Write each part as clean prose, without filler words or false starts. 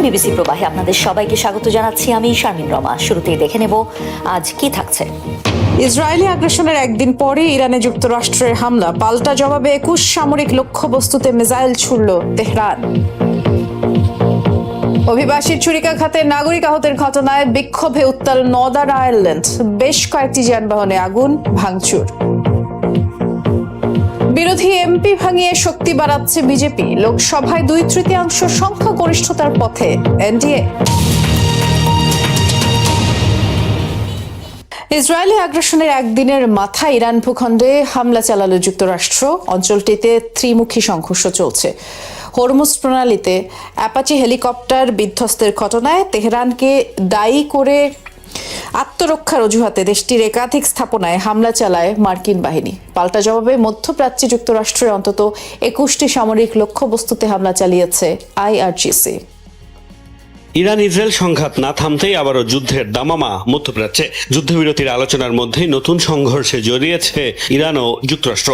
BBC প্রবাহে আপনাদের সবাইকে স্বাগত জানাচ্ছি আমি শারমিন রমা। শুরুতেই দেখে নেব আজ কি থাকছে। ইসরায়েলি আগ্রাসনের একদিন পরে ইরানে যুক্তরাষ্ট্রের হামলা, পাল্টা জবাবে 21 সামরিক লক্ষ্যবস্তুতে মিসাইল ছুড়ল তেহরান। অভিবাসীর ছুরিকাঘাতে নাগরিক আহতের ঘটনায় বিক্ষোভে উত্তাল নর্দার্ন আয়ারল্যান্ড, বেশ কয়েকটি যানবাহনে আগুন, ভাঙচুর। বিরোধী এমপি ভাঙিয়ে শক্তি বাড়াচ্ছে বিজেপি, লোকসভায় 2/3 সংখ্যাগরিষ্ঠতার পথে এনডিএ। ইসরায়েলি আগ্রাসনের একদিনের মাথায় ইরান ভূখণ্ডে হামলা চালালো যুক্তরাষ্ট্র। অঞ্চলটিতে ত্রিমুখী সংঘর্ষ চলছে। হরমুজ প্রণালীতে অ্যাপাচি হেলিকপ্টার বিধ্বস্তের ঘটনায় তেহরানকে দায়ী করে আত্মরক্ষার অজুহাতে দেশটির একাধিক স্থাপনায় হামলা চালায় মার্কিন বাহিনী। পাল্টা জবাবে মধ্যপ্রাচ্যে যুক্তরাষ্ট্রের অন্তত 21টি সামরিক লক্ষ্যবস্তুতে হামলা চালিয়েছে আইআরজিসি। ইরান ইসরায়েল সংঘাত না থামতেই আবারও যুদ্ধের দামামা মধ্যপ্রাচ্যে। যুদ্ধবিরতির আলোচনার মধ্যেই নতুন সংঘর্ষে জড়িয়েছে ইরান ও যুক্তরাষ্ট্র।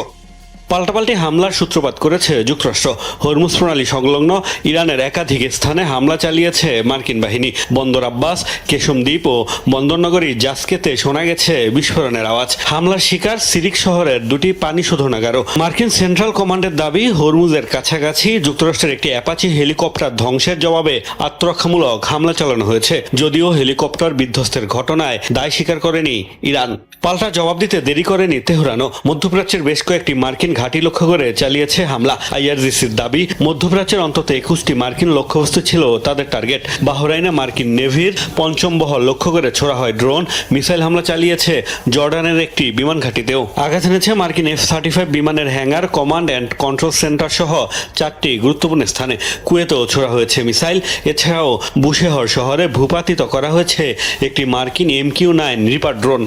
পাল্টাপাল্টি হামলার সূত্রপাত করেছে যুক্তরাষ্ট্র। হরমুজ প্রণালী সংলগ্ন ইরানের একাধিক স্থানে হামলা চালিয়েছে মার্কিন বাহিনী। বন্দর আব্বাস, কেশমদ্বীপ ও বন্দরনগরী জাসকেতে শোনা গেছে বিস্ফোরণের আওয়াজ। হামলার শিকার সিরিক শহরের 2টি পানি শোধনাগারও। মার্কিন সেন্ট্রাল কমান্ডের দাবি, হরমুজের কাছাকাছি যুক্তরাষ্ট্রের একটি অ্যাপাচি হেলিকপ্টার ধ্বংসের জবাবে আত্মরক্ষামূলক হামলা চালানো হয়েছে। যদিও হেলিকপ্টার বিধ্বস্তের ঘটনায় দায় স্বীকার করেনি ইরান। পাল্টা জবাব দিতে দেরি করেনি তেহরানও। মধ্যপ্রাচ্যের বেশ কয়েকটি মার্কিন ঘাঁটি লক্ষ্য করে চালিয়েছে হামলা। আইআরজিসির দাবি, মধ্যপ্রাচ্যের অন্তত 21টি মার্কিন লক্ষ্যবস্তু ছিল তাদের টার্গেট। বাহরাইনে মার্কিন নেভির 5ম বহর লক্ষ্য করে ছোড়া হয় ড্রোন। মিসাইল হামলা চালিয়েছে জর্ডানের একটি বিমান ঘাঁটিতেও। আঘাত এনেছে মার্কিন F-35 বিমানের hanger, command and control centre সহ 4টি গুরুত্বপূর্ণ স্থানে। কুয়েতেও ছোড়া হয়েছে মিসাইল। এছাড়াও বুশেহর শহরে ভূপাতিত করা হয়েছে একটি মার্কিন MQ-9 রিপার ড্রোন।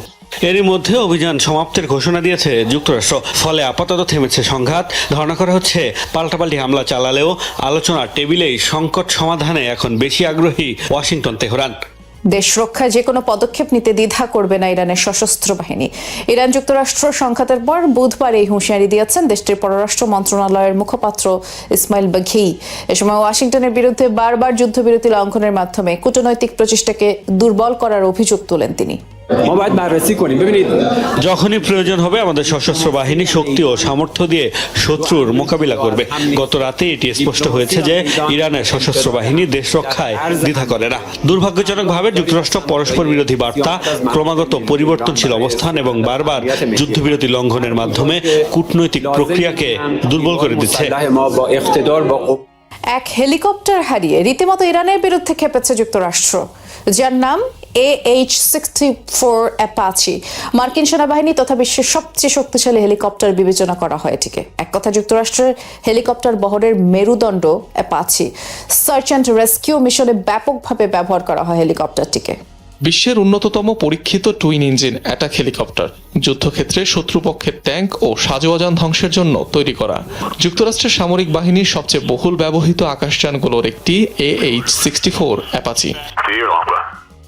এরই মধ্যে অভিযান সমাপ্তির ঘোষণা দিয়েছে যুক্তরাষ্ট্র। ফলে আপাতত থেমেছে সংঘাত। ধারণা করা হচ্ছে পাল্টাপাল্টি হামলা চালালেও আলোচনার টেবিলেই সংকট সমাধানে এখন বেশি আগ্রহী ওয়াশিংটন, তেহরান। দেশ রক্ষায় যে কোনো পদক্ষেপ নিতে দ্বিধা করবে না ইরানের সশস্ত্র বাহিনী। ইরান যুক্তরাষ্ট্র সংঘাতের পর বুধবার এই হুঁশিয়ারি দিয়েছেন দেশটির পররাষ্ট্র মন্ত্রণালয়ের মুখপাত্র ইসমাইল বাঘেই। এ সময় ওয়াশিংটনের বিরুদ্ধে বারবার যুদ্ধবিরতি লঙ্ঘনের মাধ্যমে কূটনৈতিক প্রচেষ্টাকে দুর্বল করার অভিযোগ তোলেন তিনি। যখনই প্রয়োজন হবে আমাদের সশস্ত্র বাহিনী শক্তি ও সামর্থ্য দিয়ে শত্রুর মোকাবিলা করবে। গত রাতে এটি স্পষ্ট হয়েছে যে ইরানের সশস্ত্র বাহিনী দেশ রক্ষায় দ্বিধা করে না। দুর্ভাগ্যজনকভাবে যুক্তরাষ্ট্র পরস্পর বিরোধী বার্তা, ক্রমাগত পরিবর্তনশীল অবস্থান এবং বারবার যুদ্ধবিরতি লঙ্ঘনের মাধ্যমে কূটনৈতিক প্রক্রিয়াকে দুর্বল করে দিচ্ছে। এক হেলিকপ্টার হারিয়ে রীতিমতো ইরানের বিরুদ্ধে খেপেছে যুক্তরাষ্ট্র, যার নাম AH-64 অ্যাপাচি। মার্কিন সেনাবাহিনী তথা বিশ্বের সবচেয়ে শক্তিশালী হেলিকপ্টার বিবেচনা করা হয় এটিকে। এক কথা, যুক্তরাষ্ট্রের হেলিকপ্টার বহরের মেরুদণ্ড অ্যাপাচি। সার্চ অ্যান্ড রেস্কিউ মিশনে ব্যাপকভাবে ব্যবহার করা হয় হেলিকপ্টারটিকে। বিশ্বের উন্নততম পরীক্ষিত টুইন ইঞ্জিন অ্যাটাক হেলিকপ্টার, যুদ্ধক্ষেত্রে শত্রুপক্ষের ট্যাঙ্ক ও সাজোয়াজান ধ্বংসের জন্য তৈরি করা। যুক্তরাষ্ট্রের সামরিক বাহিনীর সবচেয়ে বহুল ব্যবহৃত আকাশযানগুলোর একটি AH-64 অ্যাপাচি।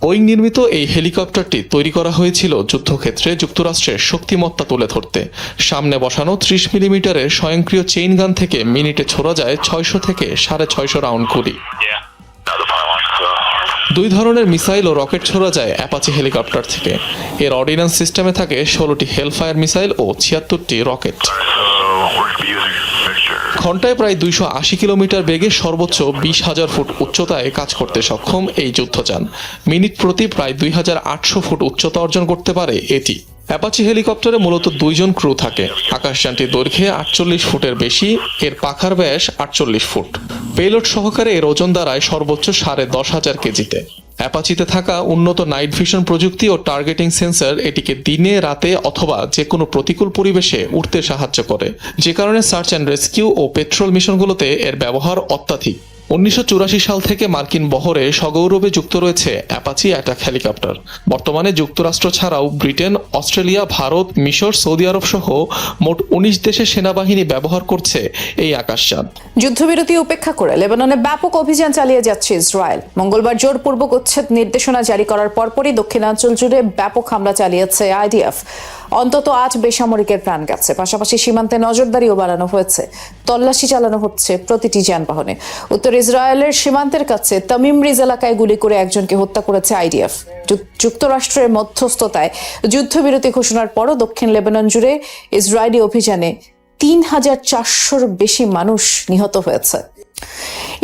বোয়িং নির্মিত এই হেলিকপ্টারটি তৈরি করা হয়েছিল যুদ্ধক্ষেত্রে যুক্তরাষ্ট্রের শক্তিমত্তা তুলে ধরতে। সামনে বসানো 30 মিলিমিটারের স্বয়ংক্রিয় চেইন গান থেকে মিনিটে ছোড়া যায় 600 থেকে 650 রাউন্ড গুলি। 2 ধরনের মিসাইল ও রকেট ছোড়া যায় অ্যাপাচি হেলিকপ্টার থেকে। এর অর্ডিন্যান্স সিস্টেমে থাকে 16টি হেলফায়ার মিসাইল ও 76টি রকেট। ঘন্টায় প্রায় 280 কিলোমিটার বেগে সর্বোচ্চ 20,000 ফুট উচ্চতায় কাজ করতে সক্ষম এই যুদ্ধযান মিনিট প্রতি প্রায় 2,800 ফুট উচ্চতা অর্জন করতে পারে এটি। অ্যাপাচি হেলিকপ্টারে মূলত 2 জন ক্রু থাকে। আকাশযানটির দৈর্ঘ্যে 48 ফুটের বেশি, এর পাখার ব্যাস 48 ফুট। পেলোড সহকারে এর ওজন দাঁড়ায় সর্বোচ্চ 10,500 কেজিতে। অ্যাপাচিতে থাকা উন্নত নাইট ভিশন প্রযুক্তি ও টার্গেটিং সেন্সর এটিকে দিনে, রাতে অথবা যে কোনো প্রতিকূল পরিবেশে উঠতে সাহায্য করে, যে কারণে সার্চ অ্যান্ড রেস্কিউ ও পেট্রোল মিশনগুলোতে এর ব্যবহার অত্যাধিক। 1984 সাল থেকে মার্কিন বহরে সগৌরবে যুক্ত রয়েছে অ্যাপাচি অ্যাটাক হেলিকপ্টার। বর্তমানে যুক্তরাষ্ট্র ছাড়াও ব্রিটেন, অস্ট্রেলিয়া, ভারত, মিশর, সৌদি আরব সহ মোট 19 দেশের সেনাবাহিনী ব্যবহার করছে এই আকাশযান। যুদ্ধবিরতি উপেক্ষা করে লেবাননে ব্যাপক অভিযান চালিয়ে যাচ্ছে ইসরায়েল। মঙ্গলবার জোরপূর্বক উচ্ছেদ নির্দেশনা জারি করার পরপরই দক্ষিণাঞ্চল জুড়ে ব্যাপক হামলা চালিয়েছে IDF। অন্তত 8 বেসামরিকের প্রাণ গেছে। পাশাপাশি সীমান্তে নজরদারিও বাড়ানো হয়েছে, তল্লাশি চালানো হচ্ছে প্রতিটি যানবাহনে। উত্তর ইসরায়েলের সীমান্তের কাছে তামিম রিজ এলাকায় গুলি করে একজনকে হত্যা করেছে আইডিএফ। যুক্তরাষ্ট্রের মধ্যস্থতায় যুদ্ধবিরতি ঘোষণার পরও দক্ষিণ লেবানন জুড়ে ইসরায়েলি অভিযানে 3,400-র বেশি মানুষ নিহত হয়েছে।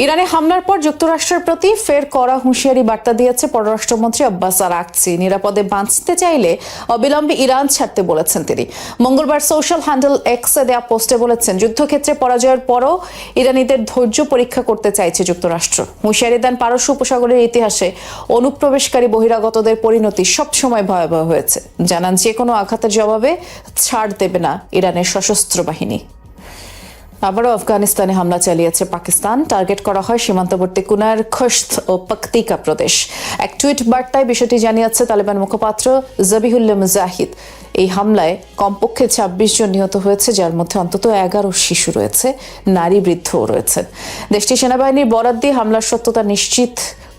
ইরানে হামলার পর যুক্তরাষ্ট্রের প্রতি ফের কড়া হুঁশিয়ারি বার্তা দিয়েছে পররাষ্ট্রমন্ত্রী আব্বাস আরাকচি। নিরাপদে বাঁচতে চাইলে অবিলম্বে ইরান ছাড়তে বলেছেন তিনি। মঙ্গলবার সোশ্যাল হ্যান্ডেল এক্সে দেয়া পোস্টে বলেছেন, যুদ্ধক্ষেত্রে পরাজয়ের পরও ইরানিদের ধৈর্য পরীক্ষা করতে চাইছে যুক্তরাষ্ট্র। হুঁশিয়ারি দেন, পারস্য উপসাগরের ইতিহাসে অনুপ্রবেশকারী বহিরাগতদের পরিণতি সবসময় ভয়াবহ হয়েছে। জানান, যে কোনো আঘাতের জবাবে ছাড় দেবে না ইরানের সশস্ত্র বাহিনী। আবারও আফগানিস্তানে হামলা চালিয়েছে পাকিস্তান। টার্গেট করা হয় সীমান্তবর্তী কুনার, খস্ত ও পাকতিকা প্রদেশ। এক টুইট বার্তায় বিষয়টি জানিয়েছে তালেবান মুখপাত্র জবিহুল্লাহ মুজাহিদ। এই হামলায় কমপক্ষে 26 জন নিহত হয়েছে, যার মধ্যে অন্তত 11 শিশু রয়েছে, নারী বৃদ্ধও রয়েছে। দেশটির সেনাবাহিনীর বরাত দিয়ে হামলার সত্যতা নিশ্চিত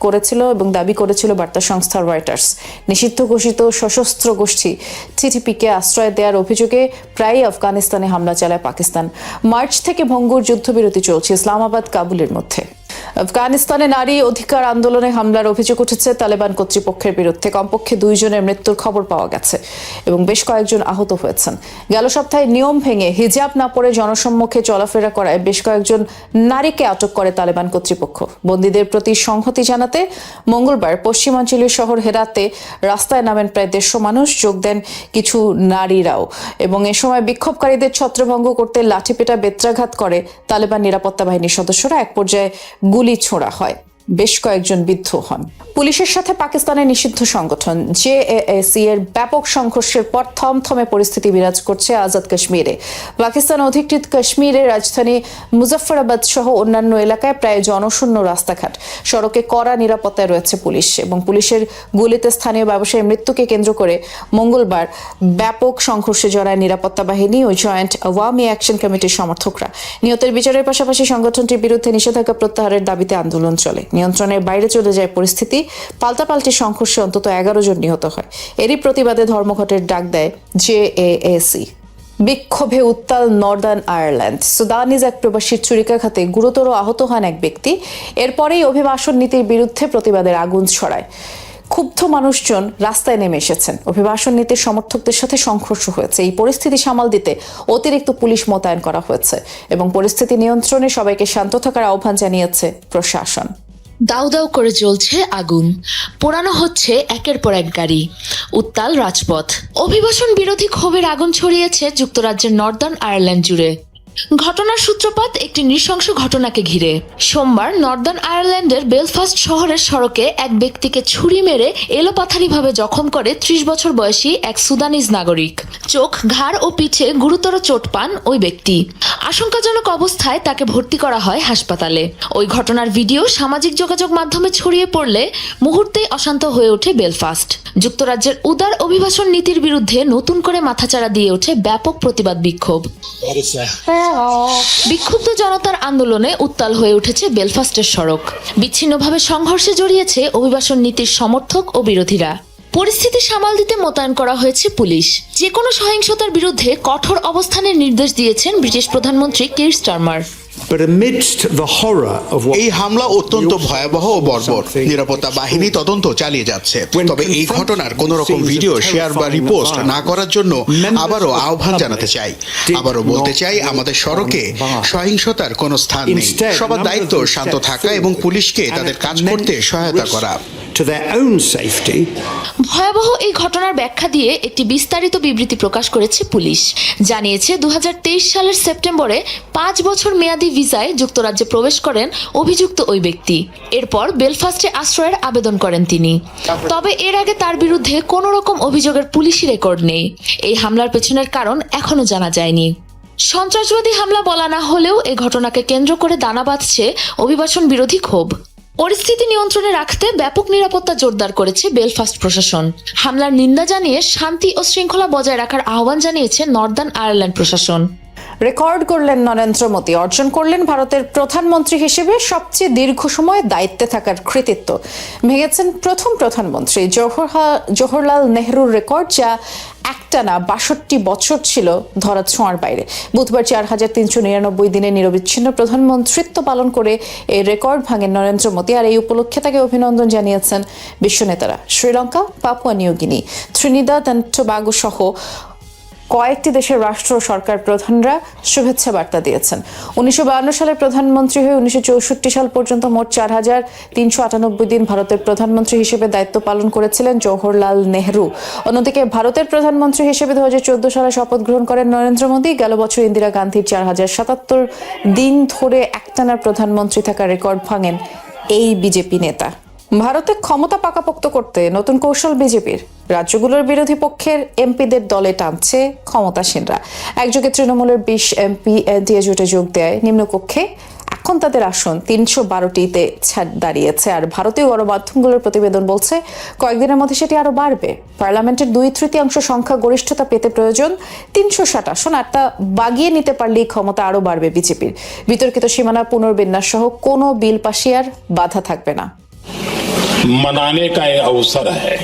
করেছিল এবং দাবি করেছিল বার্তা সংস্থা রয়টার্স। নিষিদ্ধ ঘোষিত সশস্ত্র গোষ্ঠী টিটিপিকে আশ্রয় দেওয়ার অভিযোগে প্রায়ই আফগানিস্তানে হামলা চালায় পাকিস্তান। মার্চ থেকে ভঙ্গুর যুদ্ধবিরতি চলছে ইসলামাবাদ কাবুলের মধ্যে। আফগানিস্তানে নারী অধিকার আন্দোলনে হামলার অভিযোগ উঠেছে তালেবান কর্তৃপক্ষের বিরুদ্ধে। কমপক্ষে 2 জনের মৃত্যুর খবর পাওয়া গেছে এবং বেশ কয়েকজন আহত হয়েছেন। গেল সপ্তাহে নিয়ম ভেঙে হিজাব না পরে জনসম্মুখে চলাফেরা করায় বেশ কয়েকজন নারীকে আটক করে তালেবান কর্তৃপক্ষ। বন্দীদের প্রতি সংহতি জানাতে মঙ্গলবার পশ্চিমাঞ্চলীয় শহর হেরাতে রাস্তায় নামেন প্রায় 150 মানুষ, যোগ দেন কিছু নারীরাও। এবং এ সময় বিক্ষোভকারীদের ছত্রভঙ্গ করতে লাঠিপেটা বেত্রাঘাত করে তালেবান নিরাপত্তা বাহিনীর সদস্যরা। এক পর্যায়ে গুলি ছোড়া হয়, বেশ কয়েকজন বিদ্ধ হন। পুলিশের সাথে পাকিস্তানের নিষিদ্ধ সংগঠন জেএসি এর ব্যাপক সংঘর্ষের পর থমথমে পরিস্থিতি বিরাজ করছে আজাদ কাশ্মীরে। পাকিস্তান অধিকৃত কাশ্মীরের রাজধানী মুজফফরাবাদ সহ অন্যান্য এলাকায় প্রায় জনশূন্য রাস্তাঘাট। সড়কে কড়া নিরাপত্তায় রয়েছে পুলিশ এবং পুলিশের গুলিতে স্থানীয় ব্যবসায়ীর মৃত্যুকে কেন্দ্র করে মঙ্গলবার ব্যাপক সংঘর্ষে জড়ায় নিরাপত্তা বাহিনী ও জয়েন্ট আওয়ামী অ্যাকশন কমিটির সমর্থকরা। নিহতের বিচারের পাশাপাশি সংগঠনটির বিরুদ্ধে নিষেধাজ্ঞা প্রত্যাহারের দাবিতে আন্দোলন চলে। নিয়ন্ত্রণের বাইরে চলে যায় পরিস্থিতি। পাল্টাপাল্টি সংঘর্ষে অন্তত 11 জন নিহত হয়। এরই প্রতিবাদে ধর্মঘটের ডাক দেয় জেএসি। বিক্ষোভে উত্তাল নর্দার্ন আয়ারল্যান্ড। সুদানিজ এক প্রবাসীর ছুরিকাঘাতে গুরুতর আহত হন এক ব্যক্তি। এরপরেই অভিবাসন নীতির বিরুদ্ধে প্রতিবাদের আগুন ছড়ায়। ক্ষুব্ধ মানুষজন রাস্তায় নেমে এসেছেন। অভিবাসন নীতির সমর্থকদের সাথে সংঘর্ষ হয়েছে। এই পরিস্থিতি সামাল দিতে অতিরিক্ত পুলিশ মোতায়েন করা হয়েছে এবং পরিস্থিতি নিয়ন্ত্রণে সবাইকে শান্ত থাকার আহ্বান জানিয়েছে প্রশাসন। দাউ দাউ করে জ্বলছে আগুন, পোড়ানো হচ্ছে একের পর এক গাড়ি, উত্তাল রাজপথ। অভিবাসন বিরোধী ক্ষোভের আগুন ছড়িয়েছে যুক্তরাজ্যের নর্দার্ন আয়ারল্যান্ড জুড়ে। ঘটনার সূত্রপাত একটি নৃশংস ঘটনাকে ঘিরে। সোমবার নর্দার্ন আয়ারল্যান্ডের বেলফাস্ট শহরের সড়কে এক ব্যক্তিকে ছুরি মেরে এলোপাথারিভাবে জখম করে 30 বছর বয়সী এক সুদানিজ নাগরিক। চোখ, ঘাড় ও পিঠে গুরুতর চোট পান ওই ব্যক্তি। আশঙ্কাজনক অবস্থায় তাকে ভর্তি করা হয় হাসপাতালে। ওই ঘটনার ভিডিও সামাজিক যোগাযোগ মাধ্যমে ছড়িয়ে পড়লে মুহূর্তেই অশান্ত হয়ে ওঠে বেলফাস্ট। যুক্তরাজ্যের উদার অভিবাসন নীতির বিরুদ্ধে নতুন করে মাথাচাড়া দিয়ে ওঠে ব্যাপক প্রতিবাদ বিক্ষোভ। বিক্ষুব্ধ জনতার আন্দোলনে উত্তাল হয়ে উঠেছে বেলফাস্টের সড়ক। বিচ্ছিন্নভাবে সংঘর্ষে জড়িয়েছে অভিবাসন নীতির সমর্থক ও বিরোধীরা। পরিস্থিতি সামাল দিতে মোতায়েন করা হয়েছে পুলিশ। যে কোনো সহিংসতার বিরুদ্ধে কঠোর অবস্থানের নির্দেশ দিয়েছেন ব্রিটিশ প্রধানমন্ত্রী কির স্টারমার। এই হামলা অত্যন্ত ভয়াবহ ও বর্বর। নিরাপত্তা বাহিনী তদন্ত চালিয়ে যাচ্ছে। তবে এই ঘটনার কোন রকম ভিডিও শেয়ার বা রিপোস্ট না করার জন্য আবারও আহ্বান জানাতে চাই। আবারও বলতে চাই, আমাদের সড়কে সহিংসতার কোনো স্থান নেই। সবার দায়িত্ব শান্ত থাকা এবং পুলিশকে তাদের কাজ করতে সহায়তা করা। ভয়াবহ এই ঘটনার ব্যাখ্যা দিয়ে একটি বিস্তারিত বিবৃতি প্রকাশ করেছে পুলিশ। জানিয়েছে 2023 সালের সেপ্টেম্বরে 5 বছর মেয়াদী ভিসায় যুক্তরাজ্যে প্রবেশ করেন অভিযুক্ত ওই ব্যক্তি। এরপর বেলফাস্টে আশ্রয়ের আবেদন করেন তিনি। তবে এর আগে তার বিরুদ্ধে কোনো রকম অভিযোগের পুলিশি রেকর্ড নেই। এই হামলার পেছনের কারণ এখনো জানা যায়নি। সন্ত্রাসবাদী হামলা বলা না হলেও এই ঘটনাকে কেন্দ্র করে দানা বাঁধছে অভিবাসন বিরোধী ক্ষোভ। পরিস্থিতি নিয়ন্ত্রণে রাখতে ব্যাপক নিরাপত্তা জোরদার করেছে বেলফাস্ট প্রশাসন। হামলার নিন্দা জানিয়ে শান্তি ও শৃঙ্খলা বজায় রাখার আহ্বান জানিয়েছে নর্দার্ন আয়ারল্যান্ড প্রশাসন। রেকর্ড করলেন নরেন্দ্র মোদী, অর্জন করলেন ভারতের প্রধানমন্ত্রী হিসেবে সবচেয়ে দীর্ঘ সময় দায়িত্বে থাকার কৃতিত্ব। ভেঙেছেন প্রথম প্রধানমন্ত্রী জওহরলাল নেহরুর রেকর্ড, যা একটানা ৬২ বছর ছিল ধরা ছোঁয়ার বাইরে। বুধবার ৪,৩৯৯ দিনে নিরবিচ্ছিন্ন প্রধানমন্ত্রিত্ব পালন করে এই রেকর্ড ভাঙেন নরেন্দ্র মোদী, আর এই উপলক্ষে তাকে অভিনন্দন জানিয়েছেন বিশ্ব নেতারা। Sri Lanka, Papua New Guinea, Trinidad and Tobago সহ কয়েকটি দেশের রাষ্ট্র সরকার প্রধানরা শুভেচ্ছা বার্তা দিয়েছেন। ১৯৫২ সালে প্রধানমন্ত্রী হয়ে ১৯৬৪ সাল পর্যন্ত মোট ৪,৩৯৮ দিন ভারতের প্রধানমন্ত্রী হিসেবে দায়িত্ব পালন করেছিলেন জওহরলাল নেহরু। অন্যদিকে ভারতের প্রধানমন্ত্রী হিসেবে ২০১৪ সালে শপথ গ্রহণ করেন নরেন্দ্র মোদী। গেল বছর ইন্দিরা গান্ধীর ৪,০৭৭ দিন ধরে একটানা প্রধানমন্ত্রী থাকার রেকর্ড ভাঙেন এই বিজেপি নেতা। ভারতে ক্ষমতা পাকাপোক্ত করতে নতুন কৌশল বিজেপির। রাজ্যগুলোর বিরোধী পক্ষের এমপিদের দলে টানছে ক্ষমতাসীনরা। একযোগে তৃণমূলের ২০ এমপি এনডিএ জোটে যোগ দেয় নিম্নকক্ষে। এখন তাদের আসন ৩১২টিতে দাঁড়িয়েছে, আর ভারতীয় গণমাধ্যমগুলোর প্রতিবেদন বলছে কয়েকদিনের মধ্যে সেটি আরো বাড়বে। পার্লামেন্টের ২/৩ সংখ্যা গরিষ্ঠতা পেতে প্রয়োজন ৩৬০ আসন, আর তা বাগিয়ে নিতে পারলেই ক্ষমতা আরো বাড়বে বিজেপির। বিতর্কিত সীমানা পুনর্বিন্যাস সহ কোনো বিল পাশে আর বাধা থাকবে না। मनाने का ये अवसर है।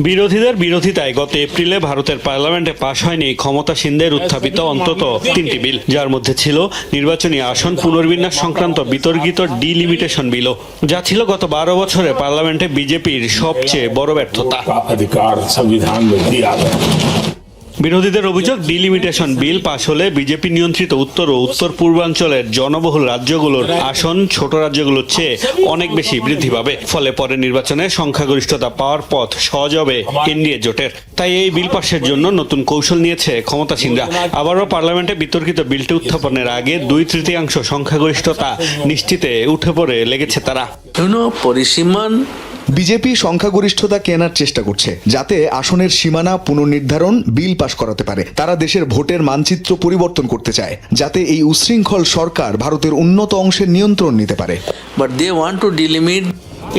বিরোধীদের বিরোধিতায় গত এপ্রিলে ভারতের পার্লামেন্টে পাশ হয়নি ক্ষমতাসীনদের উত্থাপিত অন্তত ৩টি বিল, যার মধ্যে ছিল নির্বাচনী আসন পুনর্বিন্যাস সংক্রান্ত বিতর্কিত ডিলিমিটেশন বিলও, যা ছিল গত ১২ বছরে পার্লামেন্টে বিজেপির সবচেয়ে বড় ব্যর্থতা। अधिकार संविधान में दिया गया। বিরোধীদের অভিযোগ, ডিলিমিটেশন বিল পাশ হলে বিজেপি নিয়ন্ত্রিত উত্তর ও উত্তর পূর্বাঞ্চলের জনবহুল রাজ্যগুলোর আসন ছোট রাজ্যগুলোর চেয়ে অনেক বেশি বৃদ্ধি পাবে। ফলে পরে নির্বাচনে সংখ্যাগরিষ্ঠতা পাওয়ার পথ সহজ হবে এনডিএ জোটের। তাই এই বিল পাশের জন্য নতুন কৌশল নিয়েছে ক্ষমতাসীনরা। আবারও পার্লামেন্টে বিতর্কিত বিলটি উত্থাপনের আগে ২/৩ সংখ্যাগরিষ্ঠতা নিশ্চিতে উঠে পড়ে লেগেছে তারা। পরিসীমান বিজেপি সংখ্যাগরিষ্ঠতা কেনার চেষ্টা করছে, যাতে আসনের সীমানা পুনর্নির্ধারণ বিল পাশ করাতে পারে। তারা দেশের ভোটের মানচিত্র পরিবর্তন করতে চায়, যাতে এই উচ্ছৃঙ্খল সরকার ভারতের উন্নত অংশের নিয়ন্ত্রণ নিতে পারে। But they want to delimit.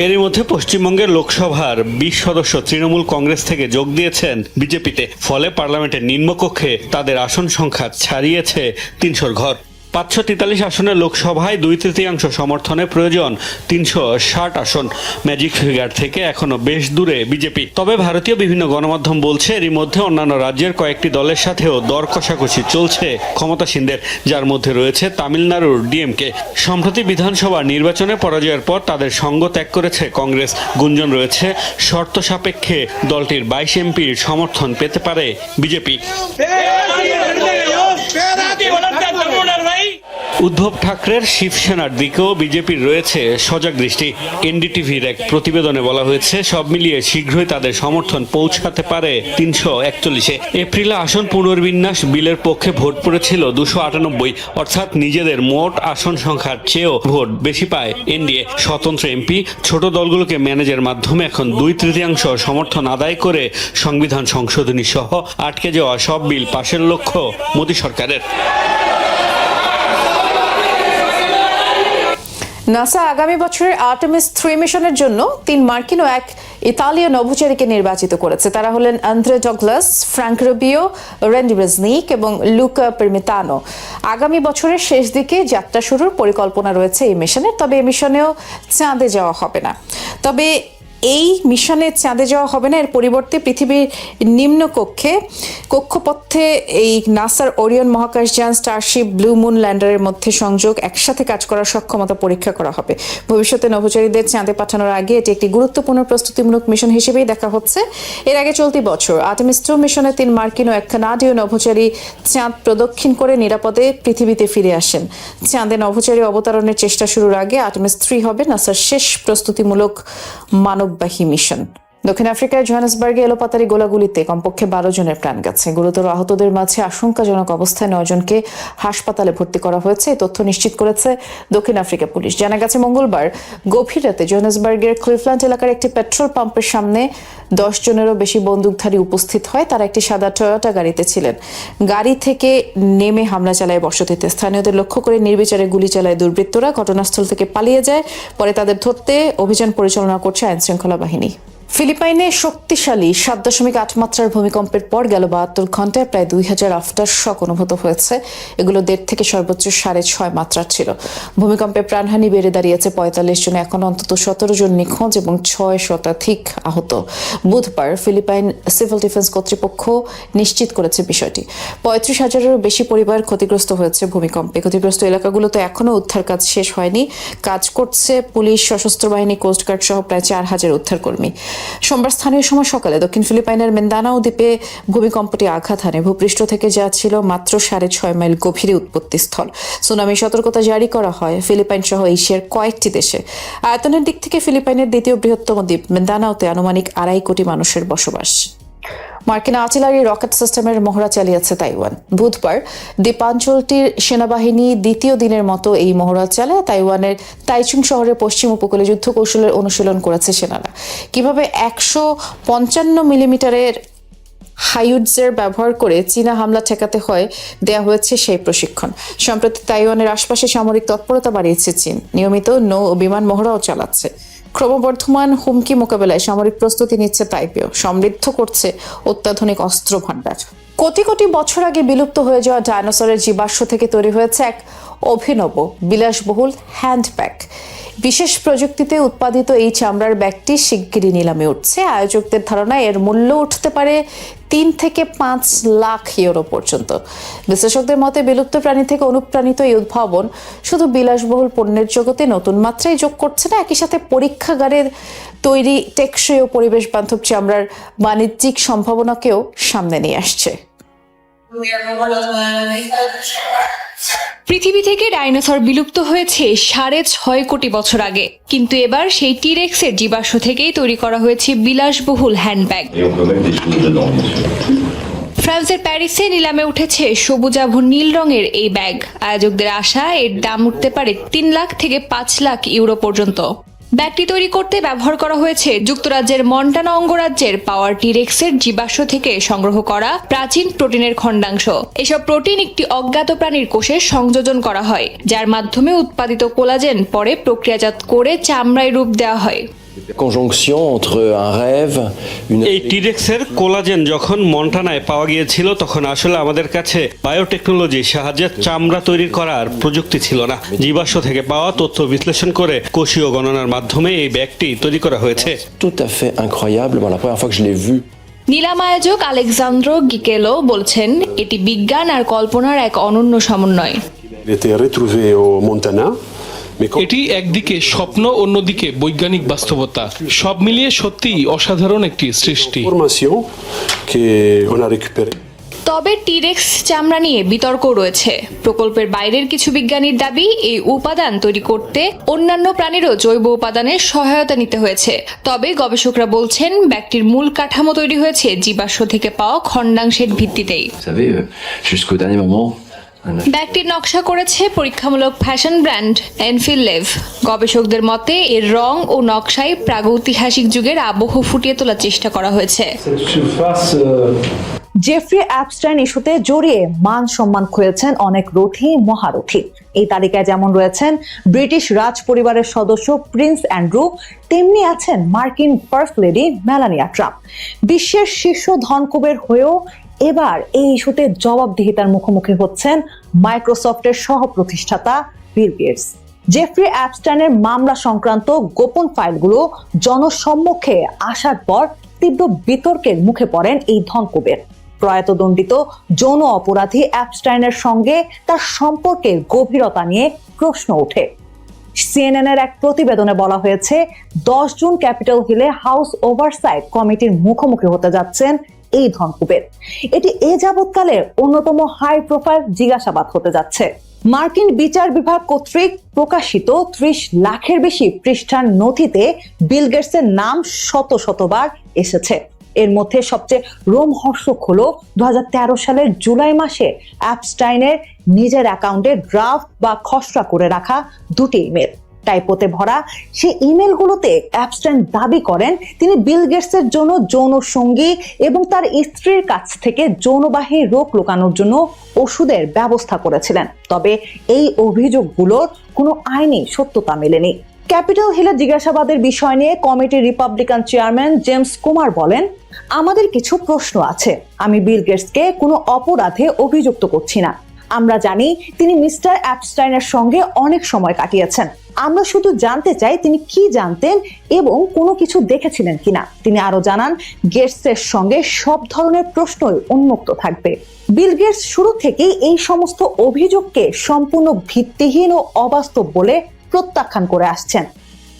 এরই মধ্যে পশ্চিমবঙ্গের লোকসভার ২০ সদস্য তৃণমূল কংগ্রেস থেকে যোগ দিয়েছেন বিজেপিতে। ফলে পার্লামেন্টের নিম্নকক্ষে তাদের আসন সংখ্যা ছাড়িয়েছে ৩০০ ঘর। ৫৪৩ আসনের লোকসভায় ২/৩ সমর্থনে প্রয়োজন ৩৬০ আসন। ম্যাজিক ফিগার থেকে এখনো বেশ দূরে বিজেপি। তবে ভারতীয় বিভিন্ন গণমাধ্যম বলছে এরই মধ্যে অন্যান্য রাজ্যের কয়েকটি দলের সাথেও দর কষাকষি চলছে ক্ষমতাসীনদের, যার মধ্যে রয়েছে তামিলনাড়ুর ডিএমকে। সম্প্রতি বিধানসভা নির্বাচনে পরাজয়ের পর তাদের সঙ্গ ত্যাগ করেছে কংগ্রেস। গুঞ্জন রয়েছে শর্ত সাপেক্ষে দলটির ২২ এমপির সমর্থন পেতে পারে বিজেপি। উদ্ধব ঠাকরের শিবসেনার দিকেও বিজেপির রয়েছে সজাগ দৃষ্টি। এনডিটিভির এক প্রতিবেদনে বলা হয়েছে সব মিলিয়ে শীঘ্রই তাদের সমর্থন পৌঁছাতে পারে ৩৪১-এ। এপ্রিলে আসন পুনর্বিন্যাস বিলের পক্ষে ভোট পড়েছিল ২৯৮, অর্থাৎ নিজেদের মোট আসন সংখ্যার চেয়েও ভোট বেশি পায় এনডিএ। স্বতন্ত্র এমপি ছোট দলগুলোকে ম্যানেজের মাধ্যমে এখন ২/৩ সমর্থন আদায় করে সংবিধান সংশোধনী সহ আটকে যাওয়া সব বিল পাশের লক্ষ্য মোদী সরকারের। নাসা আগামী বছরের আর্টেমিস ৩ মিশনের জন্য ৩ মার্কিন ও ১ ইতালীয় নভোচারীকে নির্বাচিত করেছে। তারা হলেন Andre Douglas, Frank Rubio, Randy Bresnik এবং লুকা পেরমিতানো। আগামী বছরের শেষ দিকে যাত্রা শুরুর পরিকল্পনা রয়েছে এই মিশনের। তবে এই মিশনেও চাঁদে যাওয়া হবে না। এর পরিবর্তে পৃথিবীর নিম্নকক্ষে কক্ষপথে এই নাসার ওরিয়ন মহাকাশযান, স্টারশিপ, ব্লু মুন ল্যান্ডারের মধ্যে সংযোগ, একসাথে কাজ করার সক্ষমতা পরীক্ষা করা হবে। ভবিষ্যতে নভোচারীদের চাঁদে পাঠানোর আগে এটি একটি গুরুত্বপূর্ণ প্রস্তুতিমূলক মিশন হিসেবেই দেখা হচ্ছে। এর আগে চলতি বছর আর্টেমিস ২ মিশনে ৩ মার্কিন ও ১ কানাডীয় নভোচারী চাঁদ প্রদক্ষিণ করে নিরাপদে পৃথিবীতে ফিরে আসেন। চাঁদে নভোচারী অবতরণের চেষ্টা শুরুর আগে আর্টেমিস ৩ হবে নাসার শেষ প্রস্তুতিমূলক মানববাহী মিশন। দক্ষিণ আফ্রিকার জোহানেসবার্গে এলোপাতারি গোলাগুলিতে কমপক্ষে ১২ জনের প্রাণ গেছে। গুরুতর আহতদের মাঝে আশঙ্কাজনক অবস্থায় ৯ জনকে হাসপাতালে ভর্তি করা হয়েছে। এই তথ্য নিশ্চিত করেছে দক্ষিণ আফ্রিকা পুলিশ। জানা গেছে মঙ্গলবার গভীর রাতে জোহানেসবার্গের ক্লিফল্যান্ড এলাকার একটি পেট্রোল পাম্পের সামনে ১০ জনেরও বেশি বন্দুকধারী উপস্থিত হয়। তারা একটি সাদা টয়োটা গাড়িতে ছিলেন। গাড়ি থেকে নেমে হামলা চালায় বসতিতে। স্থানীয়দের লক্ষ্য করে নির্বিচারে গুলি চালায় দুর্বৃত্তরা। ঘটনাস্থল থেকে পালিয়ে যায়। পরে তাদের ধরতে অভিযান পরিচালনা করছে আইনশৃঙ্খলা বাহিনী। ফিলিপাইনে শক্তিশালী 7.8 মাত্রার ভূমিকম্পের পর গেল 72 ঘন্টায় প্রায় 2000 আফটার শক অনুভূত হয়েছে। এগুলো 1.5 থেকে সর্বোচ্চ 6.5 মাত্রার ছিল। ভূমিকম্পে প্রাণহানি বেড়ে দাঁড়িয়েছে 45 জন, এখন অন্তত 17 জন নিখোঁজ এবং 6 শতাধিক আহত। বুধবার ফিলিপাইন সিভিল ডিফেন্স কর্তৃপক্ষ নিশ্চিত করেছে বিষয়টি। 35,000-এরও বেশি পরিবার ক্ষতিগ্রস্ত হয়েছে ভূমিকম্পে। ক্ষতিগ্রস্ত এলাকাগুলোতে এখনও উদ্ধার কাজ শেষ হয়নি। কাজ করছে পুলিশ, সশস্ত্র বাহিনী, কোস্টগার্ড সহ প্রায় 4000 উদ্ধারকর্মী। সোমবার স্থানীয় সময় সকালে দক্ষিণ ফিলিপাইনের মিন্দানাও দ্বীপে ভূমিকম্পটি আঘাত হানে। ভূপৃষ্ঠ থেকে যা ছিল মাত্র 6.5 মাইল গভীরে উৎপত্তিস্থল। সুনামি সতর্কতা জারি করা হয় ফিলিপাইন সহ এশিয়ার কয়েকটি দেশে। আয়তনের দিক থেকে ফিলিপাইনের দ্বিতীয় বৃহত্তম দ্বীপ মিন্দানাওতে আনুমানিক 2.5 কোটি মানুষের বসবাস। মার্কিন আর্টিলারি রকেট সিস্টেমের মহড়া চালিয়েছে তাইওয়ান। বুধবার দ্বীপাঞ্চলটির সেনাবাহিনী দ্বিতীয় দিনের মতো এই মহড়া চালায়। তাইওয়ানের তাইচুং শহরের পশ্চিম উপকূলে যুদ্ধ কৌশলের অনুশীলন করেছে সেনারা। কিভাবে 155 মিলিমিটারের হাইউডসের ব্যবহার করে চীনা হামলা ঠেকাতে হয় দেয়া হয়েছে সেই প্রশিক্ষণ। সম্প্রতি তাইওয়ানের আশপাশে সামরিক তৎপরতা বাড়িয়েছে চীন। নিয়মিত নৌ ও বিমান মহড়াও চালাচ্ছে। ক্রমবর্ধমান হুমকি মোকাবেলায় সামরিক প্রস্তুতি নিচ্ছে তাইপেও। সমৃদ্ধ করছে অত্যাধুনিক অস্ত্র ভাণ্ডার। কোটি কোটি বছর আগে বিলুপ্ত হয়ে যাওয়া ডাইনোসরের জীবাশ্ম থেকে তৈরি হয়েছে এক অভিনব বিলাসবহুল হ্যান্ডব্যাগ। বিশেষ প্রযুক্তিতে উৎপাদিত এই চামড়ার ব্যাগটি শিগগিরই নিলামে উঠছে। আয়োজকদের ধারণা এর মূল্য উঠতে পারে 3 থেকে 5 লাখ ইউরো পর্যন্ত। বিশ্লেষকদের মতে বিলুপ্ত প্রাণী থেকে অনুপ্রাণিত এই উদ্ভাবন শুধু বিলাসবহুল পণ্যের জগতে নতুন মাত্রায় যোগ করছে না, একই সাথে পরীক্ষাগারের তৈরি টেকসই ও পরিবেশ বান্ধব চামড়ার বাণিজ্যিক সম্ভাবনাকেও সামনে নিয়ে আসছে। পৃথিবী থেকে ডাইনোসর বিলুপ্ত হয়েছে 6.5 কোটি বছর আগে, কিন্তু এবার সেই টিরেক্সের জীবাশ্ম থেকেই তৈরি করা হয়েছে বিলাসবহুল হ্যান্ডব্যাগ। ফ্রান্সের প্যারিসে নিলামে উঠেছে সবুজাভ নীল রঙের এই ব্যাগ। আয়োজকদের আশা এর দাম উঠতে পারে 3 লাখ থেকে 5 লাখ ইউরো পর্যন্ত। ব্যাগটি তৈরি করতে ব্যবহার করা হয়েছে যুক্তরাজ্যের মন্টানা অঙ্গরাজ্যের পাওয়ার টিরেক্সের জীবাশ্ম থেকে সংগ্রহ করা প্রাচীন প্রোটিনের খণ্ডাংশ। এসব প্রোটিন একটি অজ্ঞাত প্রাণীর কোষে সংযোজন করা হয়, যার মাধ্যমে উৎপাদিত কোলাজেন পরে প্রক্রিয়াজাত করে চামড়ায় রূপ দেওয়া হয়। এই টিরেক্সের কোলাজেন যখন মন্টানায় পাওয়া গিয়েছিল তখন আসলে আমাদের কাছে বায়োটেকনোলজির সাহায্যে চামড়া তৈরি করার প্রযুক্তি ছিল না। জীবাশ্ম থেকে পাওয়া তথ্য বিশ্লেষণ করে কোষীয় গণনার মাধ্যমে এই ব্যাগটি তৈরি করা হয়েছে। নিলাম আয়োজক আলেকজান্দ্রো গিকেলো বলছেন, এটি বিজ্ঞান আর কল্পনার এক অনন্য সমন্বয়। এটি একদিকে স্বপ্ন, অন্যদিকে বৈজ্ঞানিক বাস্তবতা, সব মিলিয়ে সত্যিই অসাধারণ একটি সৃষ্টি। তবে টিরেক্স চামড়া নিয়ে বিতর্ক রয়েছে। প্রকল্পের বাইরের কিছু বিজ্ঞানীর দাবি, এই উপাদান তৈরি করতে অন্যান্য প্রাণীরও জৈব উপাদানের সহায়তা নিতে হয়েছে। তবে গবেষকরা বলছেন ব্যাগটির মূল কাঠামো তৈরি হয়েছে জীবাশ্ম থেকে পাওয়া খণ্ডাংশের ভিত্তিতেই। ব্যাগটির নকশা করেছে পরীক্ষামূলক ফ্যাশন ব্র্যান্ড এনফিলেভ। গবেষকদের মতে এর রং ও নকশায় প্রাগৈতিহাসিক যুগের আবহ ফুটিয়ে তোলার চেষ্টা করা হয়েছে। জেফ্রি অ্যাপস্টাইন ইস্যুতে জড়িয়ে মান সম্মান খুঁয়েছেন অনেক রথী মহারথী। এই তালিকায় যেমন রয়েছেন ব্রিটিশ রাজ পরিবারের সদস্য প্রিন্স অ্যান্ড্রু, তেমনি আছেন মার্কিন ফার্স্ট লেডি মেলানিয়া ট্রাম্প। বিশ্বের শীর্ষ ধনকুবের হয়েও এবার এই ইস্যুতে জবাবদিহিতার মুখোমুখি হচ্ছেন মাইক্রোসফটের সহ প্রতিষ্ঠাতা বিল গেটস। জেফ্রি অ্যাপস্টাইনের মামলা সংক্রান্ত গোপন ফাইলগুলো জনসম্মুখে আসার পর তীব্র বিতর্কের মুখে পড়েন এই ধনকুবের। প্রয়াত দণ্ডিত যৌন অপরাধী অ্যাপস্টাইনের সঙ্গে তার সম্পর্কের গভীরতা নিয়ে প্রশ্ন ওঠে। সিএনএন-এর এক প্রতিবেদনে বলা হয়েছে 10 জুন ক্যাপিটাল হিলে হাউস ওভারসাইট কমিটির মুখোমুখি হতে যাচ্ছেন এই ধনকুবের। এটি এ যাবৎকালের অন্যতম হাই প্রোফাইল জিজ্ঞাসাবাদ হতে যাচ্ছে। মার্কিন বিচার বিভাগ কর্তৃক প্রকাশিত 30 লাখের বেশি পৃষ্ঠার নথিতে বিল গেটসের নাম শতবার এসেছে। এর মধ্যে সবচেয়ে রোমহর্ষক হলো 2013 সালের জুলাই মাসে অ্যাপস্টাইনের নিজের অ্যাকাউন্টে ড্রাফট বা খসড়া করে রাখা 2টি ইমেল। টাইপোতে ভরা সেই ইমেলগুলোতে অ্যাপস্টাইন দাবি করেন তিনি বিল গেটসের জন্য যৌন সঙ্গী এবং তার স্ত্রীর কাছ থেকে যৌনবাহী রোগ লুকানোর জন্য ওষুধের ব্যবস্থা করেছিলেন। তবে এই অভিযোগগুলোর কোনো আইনি সত্যতা মেলেনি। ক্যাপিটাল হিলের জিজ্ঞাসাবাদের বিষয় নিয়ে কমিটির রিপাবলিকান চেয়ারম্যান জেমস কুমার বলেন, আমাদের কিছু প্রশ্ন আছে। আমি বিল গেটসকে কোনো অপরাধে অভিযুক্ত করছি না। আমরা জানি তিনি মিস্টার অ্যাপস্টাইনের সঙ্গে অনেক সময় কাটিয়েছেন। আমরা শুধু জানতে চাই তিনি কি জানতেন এবং কোনো কিছু দেখেছিলেন কিনা। তিনি আরো জানান, গেটসের সঙ্গে সব ধরনের প্রশ্নই উন্মুক্ত থাকবে। বিল গেটস শুরু থেকেই এই সমস্ত অভিযোগকে সম্পূর্ণ ভিত্তিহীন ও অবাস্তব বলে প্রত্যাখ্যান করে আসছেন।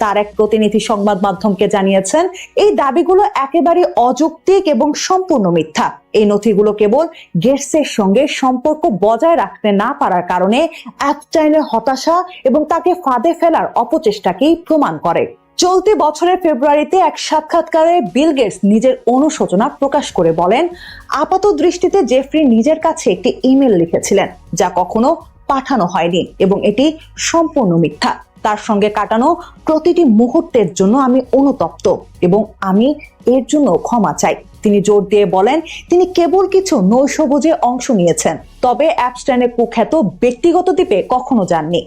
তার এক প্রতিনিধি সংবাদ মাধ্যমকে জানিয়েছেন, এই দাবিগুলো একেবারে অযৌক্তিক এবং সম্পূর্ণ মিথ্যা। এই নথিগুলো কেবল গেটসের সঙ্গে সম্পর্ক বজায় রাখতে না পারার কারণে অ্যাপস্টাইনের হতাশা এবং তাকে ফাঁদে ফেলার অপচেষ্টাকেই প্রমাণ করে। চলতি বছরের ফেব্রুয়ারিতে এক সাক্ষাৎকারে বিল গেটস নিজের অনুশোচনা প্রকাশ করে বলেন, আপাত দৃষ্টিতে জেফ্রি নিজের কাছে একটি ইমেল লিখেছিলেন যা কখনো পাঠানো হয়নি এবং এটি সম্পূর্ণ মিথ্যা। তার সঙ্গে কাটানো প্রতিটি মুহূর্তের জন্য আমি অনুতপ্ত এবং আমি এর জন্য ক্ষমা চাই। তিনি জোর দিয়ে বলেন, তিনি কেবল কিছু নৈশভোজে অংশ নিয়েছেন, তবে অ্যাপস্টাইনের কুখ্যাত ব্যক্তিগত দ্বীপে কখনো যাননি।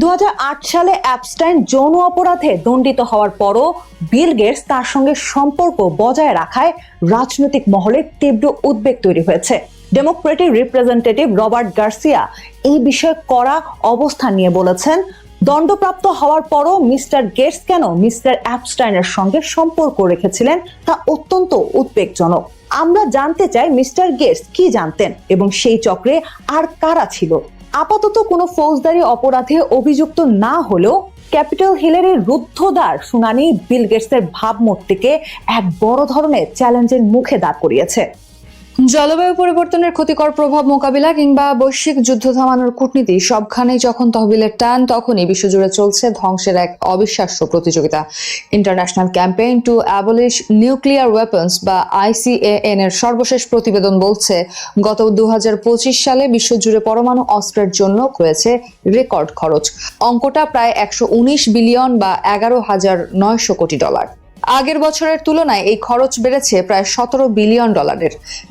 2008 সালে অ্যাপস্টাইন যৌন অপরাধে দণ্ডিত হওয়ার পরও বিল গেটস তার সঙ্গে সম্পর্ক বজায় রাখায় রাজনৈতিক মহলে তীব্র উদ্বেগ তৈরি হয়েছে। ডেমোক্রেটিক রিপ্রেজেন্টেটিভ রবার্ট গার্সিয়া এই বিষয়ে কড়া অবস্থান নিয়ে বলেছেন, দণ্ডপ্রাপ্ত হওয়ার পরও মিস্টার গেটস কেন মিস্টার অ্যাপস্টাইনের সঙ্গে সম্পর্ক রেখেছিলেন তা অত্যন্ত উদ্বেগজনক। আমরা জানতে চাই মিস্টার গেটস কি জানতেন এবং সেই চক্রে আর কারা ছিল। আপাতত কোনো ফৌজদারি অপরাধে অভিযুক্ত না হলেও ক্যাপিটাল হিলের এই রুদ্ধদ্বার শুনানি বিল গেটসের ভাবমূর্তিকে এক বড় ধরনের চ্যালেঞ্জের মুখে দাঁড় করিয়েছে। জলবায়ু পরিবর্তনের ক্ষতিকর প্রভাব মোকাবিলা কিংবা বৈশ্বিক যুদ্ধ থামানোর কূটনীতি সবখানেই যখন তহবিলের টান, তখনই বিশ্বজুড়ে চলছে ধ্বংসের এক অবিশ্বাস্য প্রতিযোগিতা। International campaign two abolish nuclear weapons বা ICAN এর সর্বশেষ প্রতিবেদন বলছে, গত 2025 সালে বিশ্বজুড়ে পরমাণু অস্ত্রের জন্য হয়েছে রেকর্ড খরচ। অঙ্কটা প্রায় 119 বিলিয়ন বা $11,900 কোটি। আগের বছরের তুলনায় এই খরচ বেড়েছে প্রায় $17 বিলিয়ন।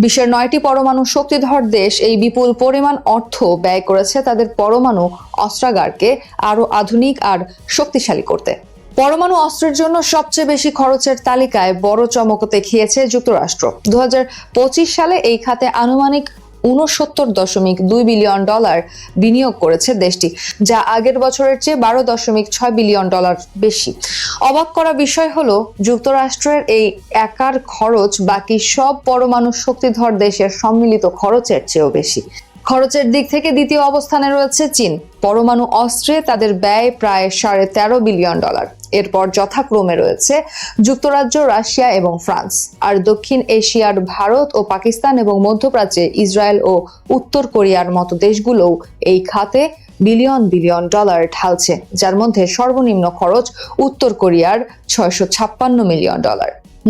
বিশ্বের 9টি পরমাণু শক্তিধর দেশ এই বিপুল পরিমাণ অর্থ ব্যয় করেছে তাদের পরমাণু অস্ত্রাগারকে আরো আধুনিক আর শক্তিশালী করতে। পরমাণু অস্ত্রের জন্য সবচেয়ে বেশি খরচের তালিকায় বড় চমক দেখিয়েছে যুক্তরাষ্ট্র। 2025 সালে এই খাতে আনুমানিক $69.2 বিলিয়ন বিনিয়োগ করেছে দেশটি, যা আগের বছরের চেয়ে $12.6 বিলিয়ন বেশি। অবাক করা বিষয় হলো, যুক্তরাষ্ট্রের এই একার খরচ বাকি সব পরমাণু শক্তিধর দেশের সম্মিলিত খরচের চেয়েও বেশি। খরচের দিক থেকে দ্বিতীয় অবস্থানে রয়েছে চীন। পরমাণু অস্ত্রে তাদের ব্যয় প্রায় $13.5 বিলিয়ন। এরপর যথাক্রমে রয়েছে যুক্তরাজ্য, রাশিয়া এবং ফ্রান্স। আর দক্ষিণ এশিয়ার ভারত ও পাকিস্তান এবং মধ্যপ্রাচ্যে ইসরায়েল ও উত্তর কোরিয়ার মতো দেশগুলোও এই খাতে বিলিয়ন বিলিয়ন ডলার ঢালছে, যার মধ্যে সর্বনিম্ন খরচ উত্তর কোরিয়ার $656 মিলিয়ন।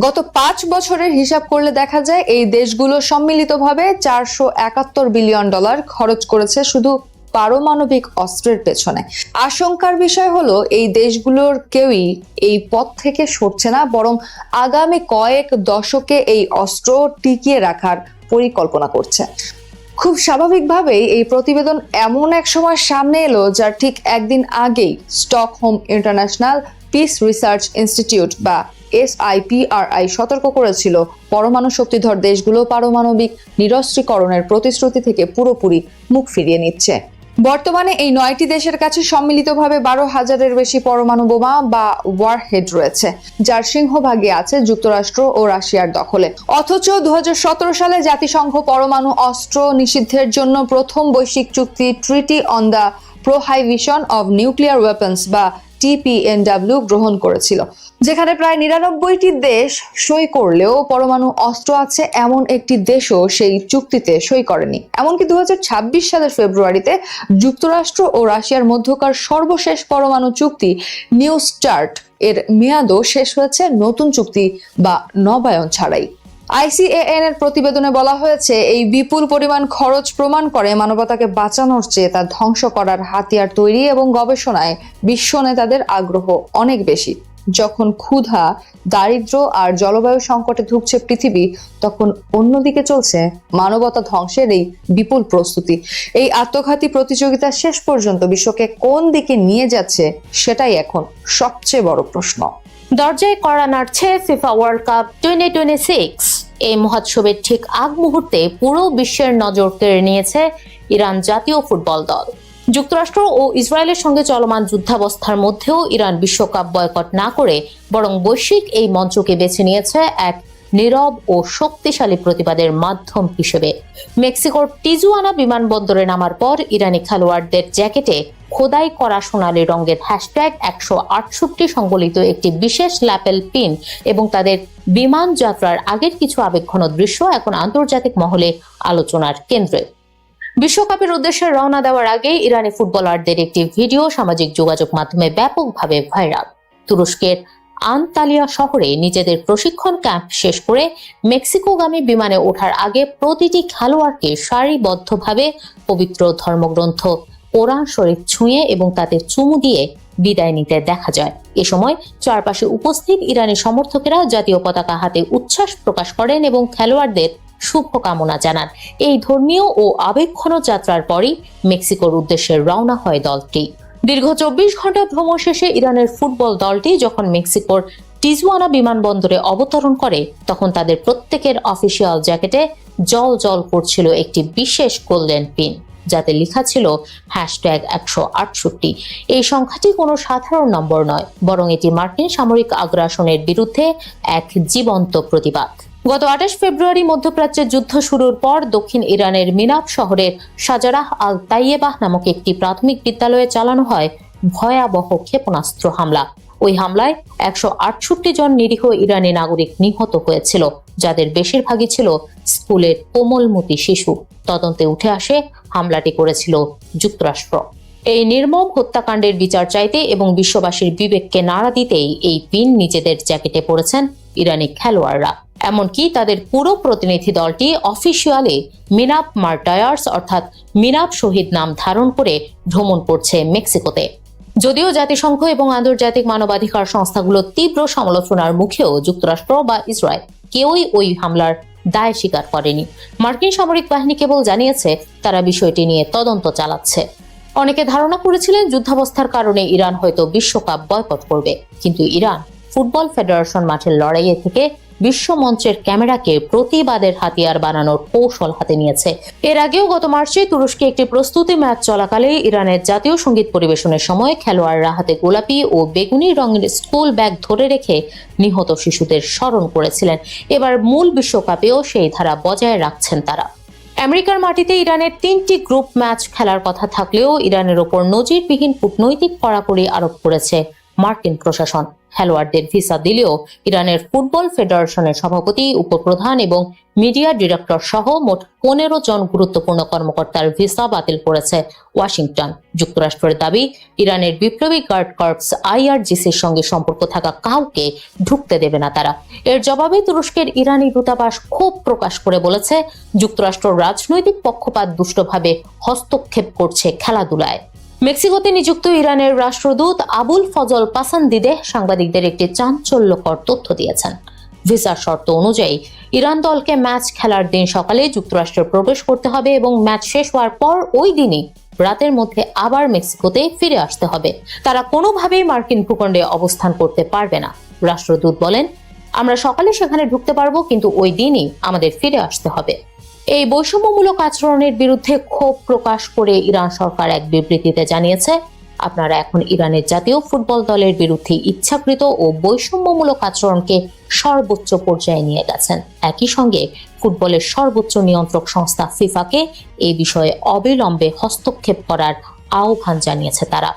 গত 5 বছরের হিসাব করলে দেখা যায় এই দেশগুলো সম্মিলিতভাবে $471 বিলিয়ন খরচ করেছে শুধু পারমাণবিক অস্ত্রের পেছনে। আশঙ্কার বিষয় হলো, এই দেশগুলোর কেউই এই পথ থেকে সরছে না, বরং আগামী কয়েক দশকে এই অস্ত্র টিকিয়ে রাখার পরিকল্পনা করছে। খুব স্বাভাবিকভাবেই এই প্রতিবেদন এমন এক সময় সামনে এলো যার ঠিক একদিন আগেই Stockholm international piece research institute বা SIPRI সতর্ক করেছিল, পরমাণু শক্তিধর দেশগুলো পারমাণবিক নিরস্ত্রীকরণের প্রতিশ্রুতি থেকে পুরোপুরি মুখ ফিরিয়ে নিচ্ছে। বর্তমানে এই 9টি দেশের কাছে সম্মিলিতভাবে 12,000-এর বেশি পরমাণু বোমা বা ওয়ারহেড রয়েছে, যার সিংহভাগই আছে যুক্তরাষ্ট্র ও রাশিয়ার দখলে। অথচ 2017 সালে জাতিসংঘ পরমাণু অস্ত্র নিষিদ্ধের জন্য প্রথম বৈশ্বিক চুক্তি treaty on the prohibition of nuclear weapons বা TPNW গ্রহণ করেছিল, যেখানে প্রায় 99টি দেশ সই করলেও পরমাণু অস্ত্র আছে এমন একটি দেশও সেই চুক্তিতে সই করেনি। এমনকি 2026 সালের ফেব্রুয়ারিতে যুক্তরাষ্ট্র ও রাশিয়ার মধ্যকার সর্বশেষ পরমাণু চুক্তি নিউ স্টার্ট এর মেয়াদও শেষ হয়েছে নতুন চুক্তি বা নবায়ন ছাড়াই। ICAN এর প্রতিবেদনে বলা হয়েছে, এই বিপুল পরিমাণ খরচ প্রমাণ করে মানবতাকে বাঁচানোর চেয়ে তা ধ্বংস করার হাতিয়ার তৈরি এবং গবেষণায় বিশ্ব নেতাদের আগ্রহ অনেক বেশি। যখন ক্ষুধা, দারিদ্র্য আর জলবায়ু সংকটে ভুগছে পৃথিবী, তখন অন্যদিকে চলছে মানবতা ধ্বংসের এই বিপুল প্রস্তুতি। এই আত্মঘাতী প্রতিযোগিতা শেষ পর্যন্ত বিশ্বকে কোন দিকে নিয়ে যাচ্ছে, সেটাই এখন সবচেয়ে বড় প্রশ্ন। দরজায় কড়া নাড়ছে ফিফা ওয়ার্ল্ড কাপ 2026। এই মহোৎসবের ঠিক আগ মুহূর্তে পুরো বিশ্বের নজর কেড়ে নিয়েছে ইরান জাতীয় ফুটবল দল। যুক্তরাষ্ট্র ও ইসরায়েলের সঙ্গে চলমান যুদ্ধাবস্থার মধ্যেও ইরান বিশ্বকাপ বয়কট না করে বরং বৈশ্বিক এই মঞ্চকে বেছে নিয়েছে এক নীরব ও শক্তিশালী প্রতিবাদের মাধ্যম হিসেবে। মেক্সিকোর টিজুয়ানা বিমানবন্দরে নামার পর ইরানি খেলোয়াড়দের জ্যাকেটে খোদাই করা সোনালী রঙের #168 সংবলিত একটি বিশেষ ল্যাপেল পিন এবং তাদের বিমান যাত্রার আগের কিছু আবেগঘন দৃশ্য এখন আন্তর্জাতিক মহলে আলোচনার কেন্দ্রে। বিশ্বকাপের উদ্দেশ্যে রওনা দেওয়ার আগে ইরানি ফুটবলারদের একটি ভিডিও সামাজিক যোগাযোগ মাধ্যমে ব্যাপকভাবে ভাইরাল। তুরস্কের আনতালিয়া শহরে নিজেদের প্রশিক্ষণ ক্যাম্প শেষ করে মেক্সিকোগামী বিমানে ওঠার আগে প্রতিটি খেলোয়াড়কে সারিবদ্ধভাবে পবিত্র ধর্মগ্রন্থ কোরআন শরীফ ছুঁয়ে এবং তাতে চুমু দিয়ে বিদায় নিতে দেখা যায়। এ সময় চারপাশে উপস্থিত ইরানি সমর্থকেরা জাতীয় পতাকা হাতে উচ্ছ্বাস প্রকাশ করেন এবং খেলোয়াড়দের শুভকামনা জানান। এই ধর্মীয় ও আবেগঘন যাত্রার পরই মেক্সিকোর উদ্দেশ্যে রওনা হয় দলটি। দীর্ঘ 24 ঘন্টা ভ্রমণ শেষে ইরানের ফুটবল দলটি যখন মেক্সিকোর টিজুয়ানা বিমানবন্দরে অবতরণ করে, তখন তাদের প্রত্যেকের অফিসিয়াল জ্যাকেটে জল জল করছিল একটি বিশেষ গোল্ডেন পিন, যাতে লেখা ছিল #168। এই সংখ্যাটি কোনো সাধারণ নম্বর নয়, বরং এটি মার্কিন সামরিক আগ্রাসনের বিরুদ্ধে এক জীবন্ত প্রতিবাদ। গত 28 ফেব্রুয়ারি মধ্যপ্রাচ্যের যুদ্ধ শুরুর পর দক্ষিণ ইরানের মিনাব শহরের সাজারাহ আল তাইয়েবাহ নামক একটি প্রাথমিক বিদ্যালয়ে চালানো হয় ভয়াবহ ক্ষেপণাস্ত্র হামলা। ওই হামলায় 168 জন নিরীহ ইরানি নাগরিক নিহত হয়েছিল, যাদের বেশিরভাগই ছিল স্কুলের কোমলমতি শিশু। তদন্তে উঠে আসে হামলাটি করেছিল যুক্তরাষ্ট্র। এই নির্মম হত্যাকাণ্ডের বিচার চাইতে এবং বিশ্ববাসীর বিবেককে নাড়া দিতেই এই পিন নিজেদের জ্যাকেটে পড়েছেন ইরানি খেলোয়াড়রা। এমনকি তাদের পুরো প্রতিনিধি দলটি অফিসিয়ালি মিনাব মার্টায়ার্স অর্থাৎ মিনাব শহীদ নাম ধারণ করে ভ্রমণ করছে মেক্সিকোতে। যদিও জাতিসংঘ এবং আন্তর্জাতিক মানবাধিকার সংস্থাগুলো তীব্র সমালোচনার মুখেও যুক্তরাষ্ট্র বা ইসরায়েল কেউই ওই হামলার দায় স্বীকার করেনি। মার্কিন সামরিক বাহিনী কেবল জানিয়েছে তারা বিষয়টি নিয়ে তদন্ত চালাচ্ছে। অনেকে ধারণা করেছিলেন যুদ্ধাবস্থার কারণে ইরান হয়তো বিশ্বকাপ বয়কট করবে, কিন্তু ইরান ফুটবল ফেডারেশন মাঠের লড়াইয়ে থেকে বিশ্ব মঞ্চের ক্যামেরাকে প্রতিবাদের হাতিয়ার বানানোর কৌশল হাতে নিয়েছে। এর আগেও গত মার্চে তুরস্কে একটি প্রস্তুতি ম্যাচ চলাকালে ইরানের জাতীয় সঙ্গীত পরিবেশনের সময় খেলোয়াড়রা হাতে গোলাপি ও বেগুনি রঙের স্কুল ব্যাগ ধরে রেখে নিহত শিশুদের স্মরণ করেছিলেন। এবার মূল বিশ্বকাপেও সেই ধারা বজায় রাখছেন তারা। আমেরিকার মাটিতে ইরানের 3টি গ্রুপ ম্যাচ খেলার কথা থাকলেও ইরানের ওপর নজিরবিহীন কূটনৈতিক কড়াকড়ি আরোপ করেছে মার্কিন প্রশাসন। খেলোয়াড়দের ভিসা দিলেও ইরানের ফুটবল ফেডারেশনের সভাপতি, উপপ্রধান এবং মিডিয়া ডিরেক্টর সহ মোট 15 জন গুরুত্বপূর্ণ কর্মকর্তার ভিসা বাতিল করেছে ওয়াশিংটন। যুক্তরাষ্ট্রের দাবি, ইরানের বিপ্লবী গার্ড কর্পস IRGCর সঙ্গে সম্পর্ক থাকা কাউকে ঢুকতে দেবে না তারা। এর জবাবে তুরস্কের ইরানি দূতাবাস ক্ষোভ প্রকাশ করে বলেছে, যুক্তরাষ্ট্র রাজনৈতিক পক্ষপাত দুষ্টভাবে হস্তক্ষেপ করছে খেলাধুলায়। মেক্সিকোতে নিযুক্ত ইরানের রাষ্ট্রদূত আবুল ফজল পাসানদিদে সাংবাদিকদের একটি চাঞ্চল্যকর তথ্য দিয়েছেন। ভিসার শর্ত অনুযায়ী ইরান দলকে ম্যাচ খেলার দিন সকালে যুক্তরাষ্ট্রে প্রবেশ করতে হবে এবং ম্যাচ শেষ হওয়ার পর ওই দিনই রাতের মধ্যে আবার মেক্সিকোতে ফিরে আসতে হবে। তারা কোনোভাবেই মার্কিন ভূখণ্ডে অবস্থান করতে পারবে না। রাষ্ট্রদূত বলেন, আমরা সকালে সেখানে ঢুকতে পারবো, কিন্তু ওই দিনই আমাদের ফিরে আসতে হবে। এই বৈষম্যমূলক আচরণের বিরুদ্ধে ক্ষোভ প্রকাশ করে ইরান সরকার এক বিবৃতিতে জানিয়েছে, আপনারা এখন ইরানের জাতীয় ফুটবল দলের বিরুদ্ধে ইচ্ছাকৃত ও বৈষম্যমূলক আচরণকে সর্বোচ্চ পর্যায়ে নিয়ে গেছেন। একই সঙ্গে ফুটবলের সর্বোচ্চ নিয়ন্ত্রক সংস্থা ফিফাকে এই বিষয়ে অবিলম্বে হস্তক্ষেপ করার আহ্বান জানিয়েছে তারা।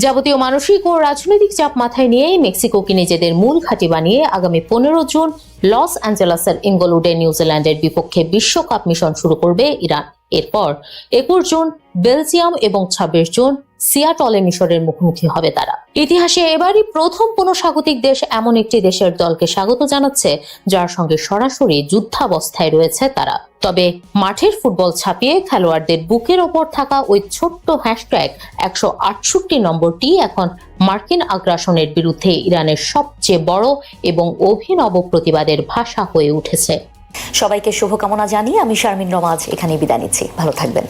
যাবতীয় মানসিক ও রাজনৈতিক চাপ মাথায় নিয়েই মেক্সিকোকে নিজেদের মূল ঘাঁটি বানিয়ে আগামী 15 জুন লস অ্যাঞ্জেলেসের ইঙ্গলউডে নিউজিল্যান্ডের বিপক্ষে বিশ্বকাপ মিশন শুরু করবে ইরান। এরপর 21 জুন বেলজিয়াম এবং 26 জুন সিয়াটলে মিশরের মুখোমুখি হবে তারা। ইতিহাসে এবারই প্রথম কোনো স্বাগতিক দেশ এমন একটি দেশের দলকে স্বাগত জানাচ্ছে যার সঙ্গে সরাসরি যুদ্ধাবস্থায় রয়েছে তারা। তবে মাঠের ফুটবল ছাপিয়ে খেলোয়াড়দের বুকের ওপর থাকা ওই ছোট্ট হ্যাশট্যাগ 168 নম্বরটি এখন মার্কিন আগ্রাসনের বিরুদ্ধে ইরানের সবচেয়ে বড় এবং অভিনব প্রতিবাদের ভাষা হয়ে উঠেছে। সবাইকে শুভকামনা জানিয়ে আমি শারমিন রমাজ এখানেই বিদায় নিচ্ছি। ভালো থাকবেন।